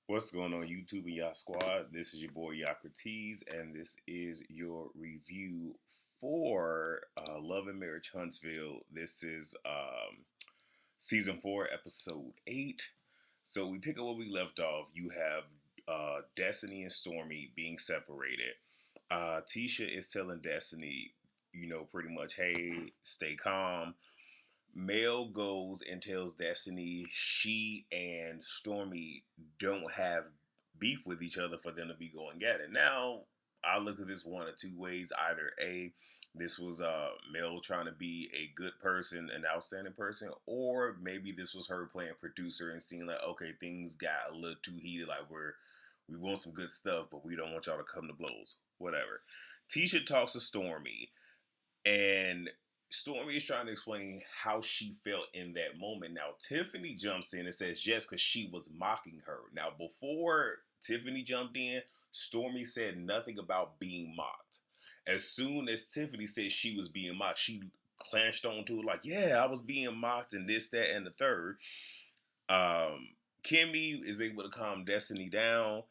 What's going on, YouTube and Yacht Squad? This is your boy Yocrates, and this is your review for Love and Marriage Huntsville. This is season 4, episode 8. So we pick up where we left off. You have Destiny and Stormy being separated. Tisha is telling Destiny, pretty much, hey, stay calm. Mel goes and tells Destiny she and Stormy don't have beef with each other for them to be going at it. Now, I look at this one of two ways. Either A, this was Mel trying to be a good person, an outstanding person, or maybe this was her playing producer and seeing like, okay, things got a little too heated, like we want some good stuff, but we don't want y'all to come to blows. Whatever. Tisha talks to Stormy, and Stormy is trying to explain how she felt in that moment. Now, Tiffany jumps in and says, yes, because she was mocking her. Now, before Tiffany jumped in, Stormy said nothing about being mocked. As soon as Tiffany said she was being mocked, she clenched onto it like, yeah, I was being mocked and this, that, and the third. Kimmy is able to calm Destiny down.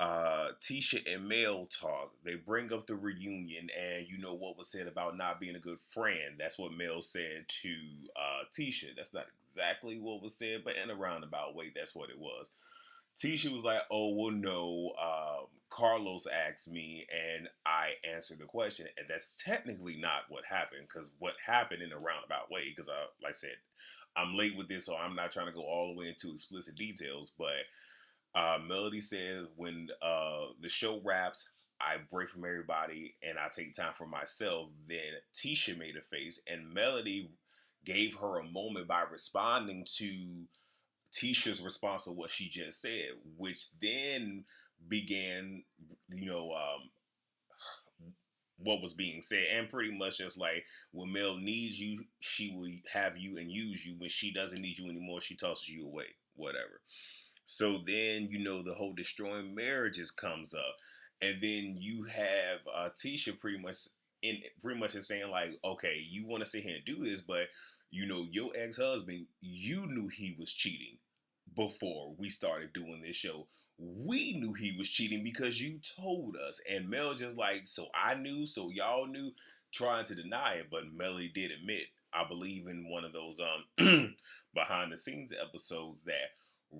Tisha and Mel talk. They bring up the reunion and what was said about not being a good friend. That's what Mel said to Tisha. That's not exactly what was said, but in a roundabout way, that's what it was. Tisha was like, oh, well, no, Carlos asked me and I answered the question. And that's technically not what happened, because what happened in a roundabout way, because like I said, I'm late with this, so I'm not trying to go all the way into explicit details, but Melody says when the show wraps, I break from everybody and I take time for myself. Then Tisha made a face, and Melody gave her a moment by responding to Tisha's response to what she just said, which then began, what was being said, and pretty much just like, when Mel needs you, she will have you and use you. When she doesn't need you anymore, she tosses you away. Whatever. So then, the whole destroying marriages comes up. And then you have Tisha pretty much is saying like, okay, you want to sit here and do this, but your ex-husband, you knew he was cheating before we started doing this show. We knew he was cheating because you told us. And Mel just like, so I knew, so y'all knew, trying to deny it, but Melody did admit, I believe in one of those behind the scenes episodes, that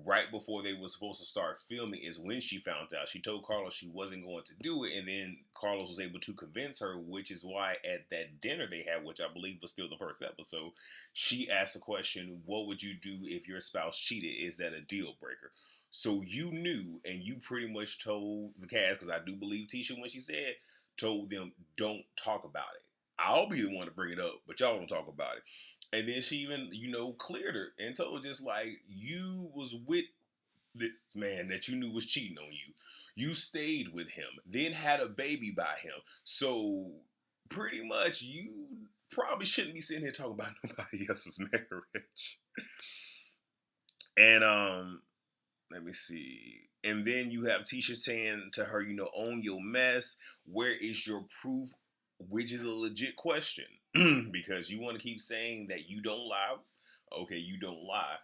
right before they were supposed to start filming is when she found out. She told Carlos she wasn't going to do it, and then Carlos was able to convince her, which is why at that dinner they had, which I believe was still the first episode, she asked the question, what would you do if your spouse cheated? Is that a deal breaker? So you knew, and you pretty much told the cast, because I do believe Tisha, when she said, told them, don't talk about it. I'll be the one to bring it up, but y'all don't talk about it. And then she even, cleared her and told just like, you was with this man that you knew was cheating on you. You stayed with him, then had a baby by him. So pretty much you probably shouldn't be sitting here talking about nobody else's marriage. And let me see. And then you have Tisha saying to her, own your mess. Where is your proof? Which is a legit question. Because you want to keep saying that you don't lie. Okay, you don't lie.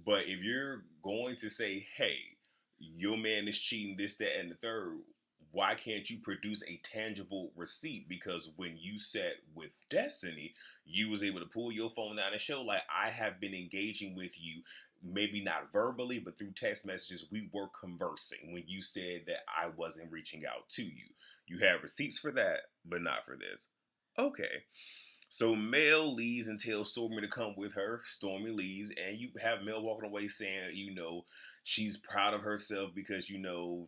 But if you're going to say, hey, your man is cheating, this, that, and the third, why can't you produce a tangible receipt? Because when you sat with Destiny, you was able to pull your phone out and show, like, I have been engaging with you, maybe not verbally, but through text messages, we were conversing when you said that I wasn't reaching out to you. You have receipts for that, but not for this. Okay. So Mel leaves and tells Stormy to come with her. Stormy leaves, and you have Mel walking away saying, she's proud of herself because,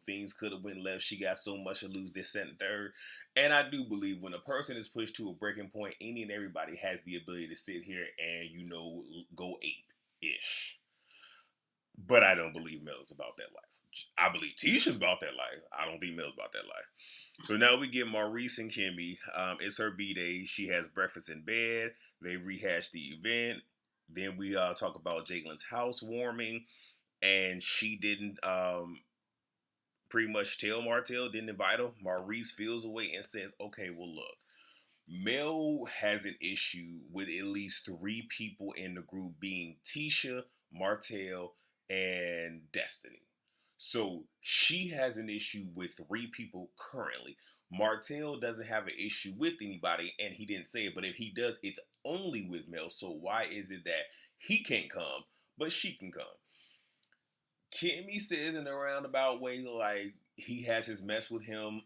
things could have went left. She got so much to lose, this, and third. And I do believe when a person is pushed to a breaking point, any and everybody has the ability to sit here and, go ape-ish. But I don't believe Mel is about that life. I believe Tisha's about that life. I don't think Mel's about that life. So now we get Maurice and Kimmy. It's her B-Day. She has breakfast in bed. They rehash the event. Then we talk about Jalen's housewarming. And she didn't pretty much tell Martell, didn't invite her. Maurice feels away and says, okay, well, look. Mel has an issue with at least 3 people in the group being Tisha, Martell, and Destiny. So she has an issue with 3 people currently. Martell doesn't have an issue with anybody, and he didn't say it, but if he does, it's only with Mel. So why is it that he can't come, but she can come? Kimmy says in a roundabout way, like he has his mess with him.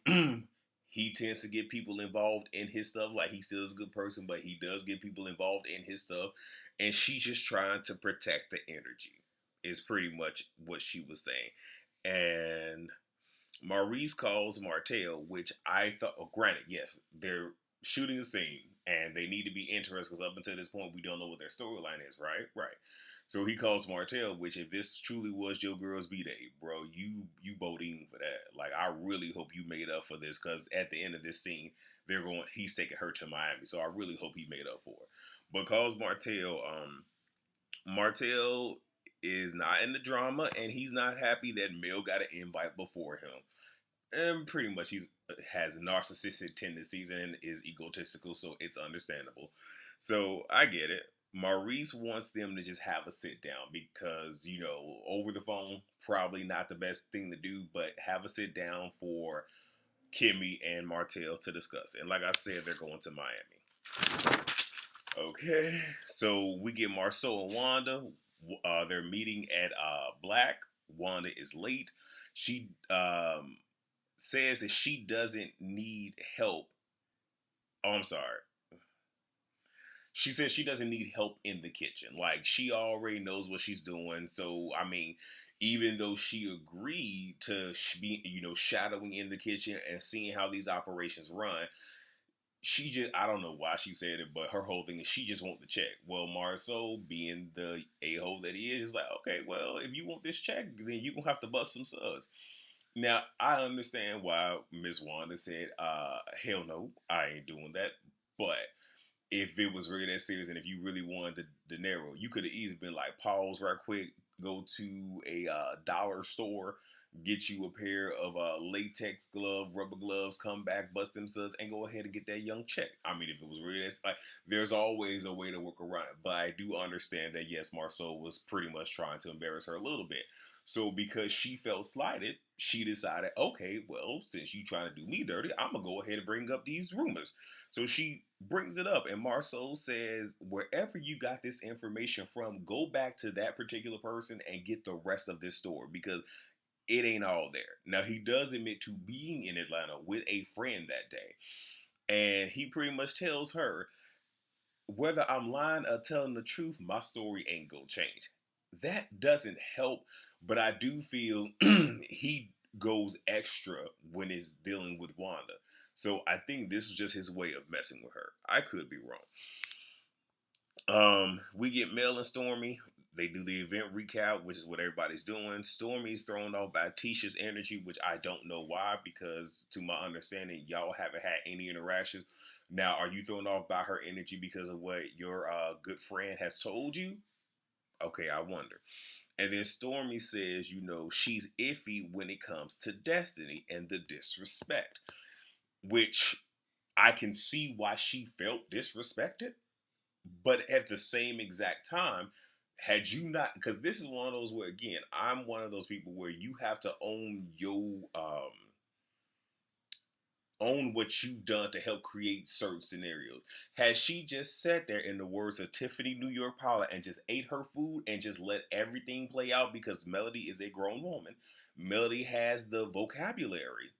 He tends to get people involved in his stuff. Like he still is a good person, but he does get people involved in his stuff. And she's just trying to protect the energy, is pretty much what she was saying. And Maurice calls Martell, which I thought, oh, granted, yes, they're shooting a scene and they need to be interested because up until this point, we don't know what their storyline is, right? Right. So he calls Martell, which if this truly was your girl's B-Day, bro, you voting for that. Like, I really hope you made up for this because at the end of this scene, he's taking her to Miami. So I really hope he made up for it. But calls Martell, Martell is not in the drama, and he's not happy that Mel got an invite before him. And pretty much he has narcissistic tendencies and is egotistical, so it's understandable. So I get it. Maurice wants them to just have a sit down because, over the phone, probably not the best thing to do, but have a sit down for Kimmy and Martell to discuss. And like I said, they're going to Miami. Okay, so we get Marceau and Wanda. They're meeting at Black. Wanda is late. She says that she doesn't need help. Oh, I'm sorry. She says she doesn't need help in the kitchen. Like, she already knows what she's doing. So, I mean, even though she agreed to be, shadowing in the kitchen and seeing how these operations run, she just, I don't know why she said it, but her whole thing is she just wants the check. Well, Marceau, being the a-hole that he is like, okay, well, if you want this check, then you're going to have to bust some suds. Now, I understand why Miss Wanda said, hell no, I ain't doing that. But if it was really that serious and if you really wanted the dinero, you could have easily been like, pause right quick, go to a dollar store, get you a pair of latex rubber gloves, come back, bust them suds, and go ahead and get that young check. I mean, if it was really that, like, there's always a way to work around it. But I do understand that, yes, Marceau was pretty much trying to embarrass her a little bit. So because she felt slighted, she decided, okay, well, since you trying to do me dirty, I'm going to go ahead and bring up these rumors. So she brings it up, and Marceau says, wherever you got this information from, go back to that particular person and get the rest of this story because it ain't all there. Now, he does admit to being in Atlanta with a friend that day, and he pretty much tells her, whether I'm lying or telling the truth, my story ain't gonna change. That doesn't help, but I do feel he goes extra when it's dealing with Wanda. So I think this is just his way of messing with her. I could be wrong. We get Mel and Stormy. They do the event recap, which is what everybody's doing. Stormy's thrown off by Tisha's energy, which I don't know why, because to my understanding, y'all haven't had any interactions. Now, are you thrown off by her energy because of what your good friend has told you? Okay, I wonder. And then Stormy says, she's iffy when it comes to Destiny and the disrespect, which I can see why she felt disrespected. But at the same exact time, had you not, because this is one of those where, again, I'm one of those people where you have to own own what you've done to help create certain scenarios. Had she just sat there, in the words of Tiffany New York Pilot, and just ate her food and just let everything play out, because Melody is a grown woman, Melody has the vocabulary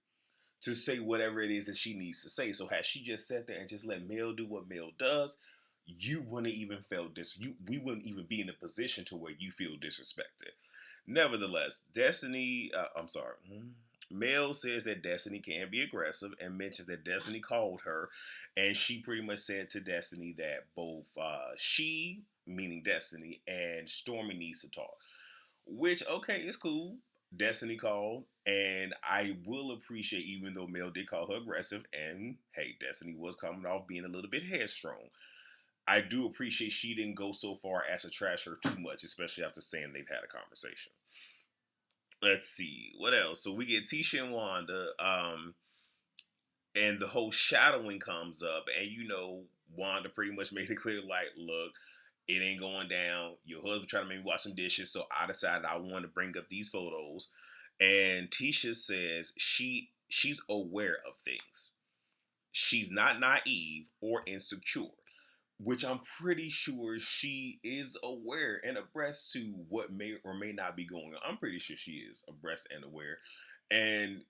to say whatever it is that she needs to say. So had she just sat there and just let Mel do what Mel does, you wouldn't even feel we wouldn't even be in a position to where you feel disrespected. Nevertheless, Mel says that Destiny can be aggressive and mentions that Destiny called her, and she pretty much said to Destiny that both she, meaning Destiny, and Stormy needs to talk. Which, okay, it's cool. Destiny called, and I will appreciate, even though Mel did call her aggressive, and hey, Destiny was coming off being a little bit headstrong. I do appreciate she didn't go so far as to trash her too much, especially after saying they've had a conversation. Let's see, what else? So we get Tisha and Wanda, and the whole shadowing comes up, and Wanda pretty much made it clear, like, look, it ain't going down. Your husband trying to make me wash some dishes, so I decided I wanted to bring up these photos. And Tisha says she's aware of things. She's not naive or insecure, which I'm pretty sure she is aware and abreast to what may or may not be going on. I'm pretty sure she is abreast and aware. And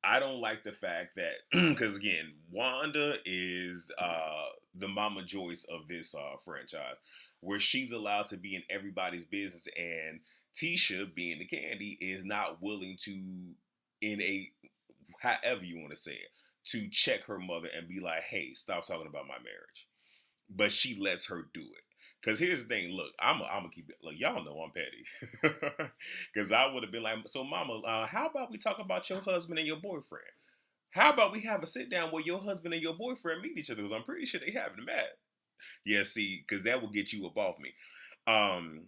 I don't like the fact that, because again, Wanda is the Mama Joyce of this franchise, where she's allowed to be in everybody's business, and Tisha, being the Candy, is not willing to, in a however you want to say it, to check her mother and be like, "Hey, stop talking about my marriage." But she lets her do it. Cause here's the thing. Look, I'm gonna keep it. Look, y'all know I'm petty. Cause I would have been like, "So, Mama, how about we talk about your husband and your boyfriend? How about we have a sit down where your husband and your boyfriend meet each other? Because I'm pretty sure they haven't met." Yeah, see, because that will get you above me. Um,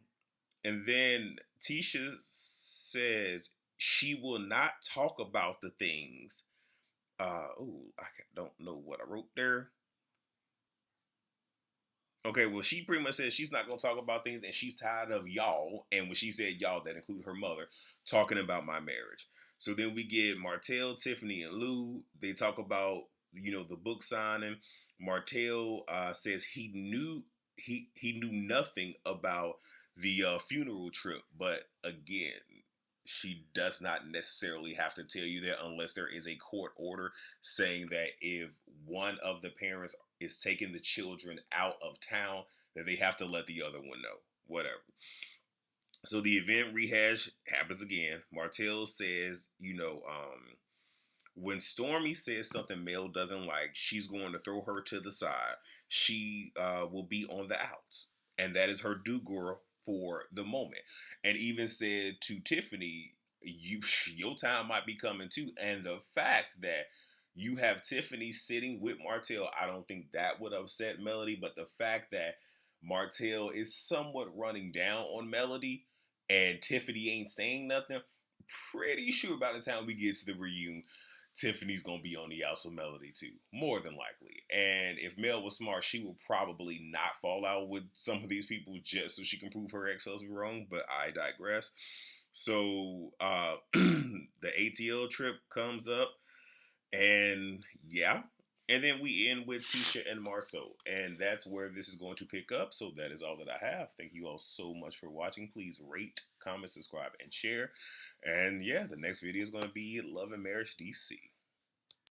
and then Tisha says she will not talk about the things. I don't know what I wrote there. Okay, well, she pretty much said she's not going to talk about things, and she's tired of y'all. And when she said y'all, that included her mother, talking about my marriage. So then we get Martell, Tiffany, and Lou. They talk about the book signing. Martell says he knew nothing about the funeral trip, but again, she does not necessarily have to tell you that unless there is a court order saying that if one of the parents is taking the children out of town, that they have to let the other one know. Whatever. So the event rehash happens again. Martell says, when Stormy says something Mel doesn't like, she's going to throw her to the side. She will be on the outs. And that is her do-girl for the moment. And even said to Tiffany, your time might be coming too. And the fact that you have Tiffany sitting with Martell, I don't think that would upset Melody. But the fact that Martell is somewhat running down on Melody and Tiffany ain't saying nothing, pretty sure by the time we get to the reunion, Tiffany's gonna be on the outs with Melody too, more than likely. And if Mel was smart, she would probably not fall out with some of these people just so she can prove her ex-husband wrong. But I digress. So the ATL trip comes up, and yeah. And then we end with Tisha and Marceau. And that's where this is going to pick up. So that is all that I have. Thank you all so much for watching. Please rate, comment, subscribe, and share. And yeah, the next video is going to be Love and Marriage DC.